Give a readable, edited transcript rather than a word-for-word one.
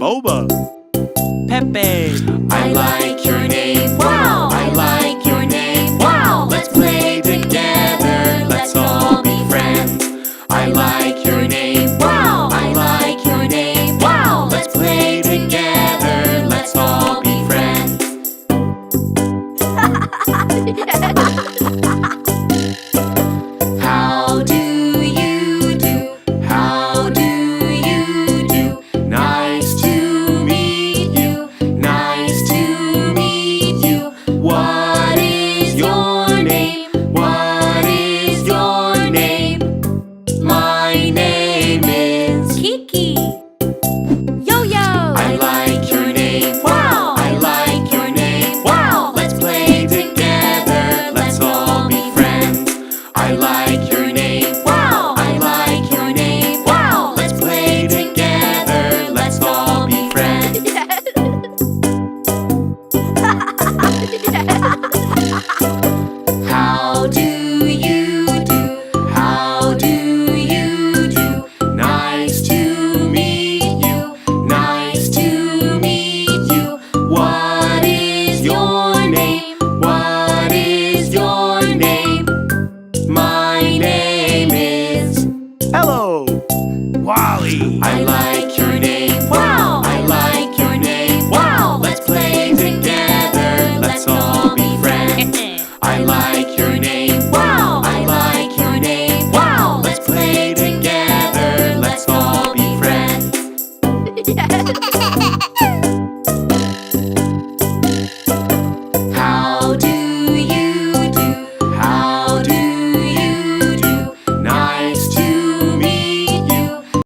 Boba. Pepe. I like your name, wow! I like your name, wow! Let's play together, let's all be friends. I like your name, wow! I like your name, wow! Let's play together, let's all be friends. How do you do? How do you do? Nice to meet you. Nice to meet you. What is your name? What is your name? My name is Kiki. Yo-yo. I like your name, wow! I like your name, wow! Let's play together, let's all be friends. I like your name, wow! I like your name, wow! Let's play together, let's all be friends. How do you do? How do you do? Nice to meet you. Nice to meet you. What is your name? What is your name? My name is Hello, Wally. I like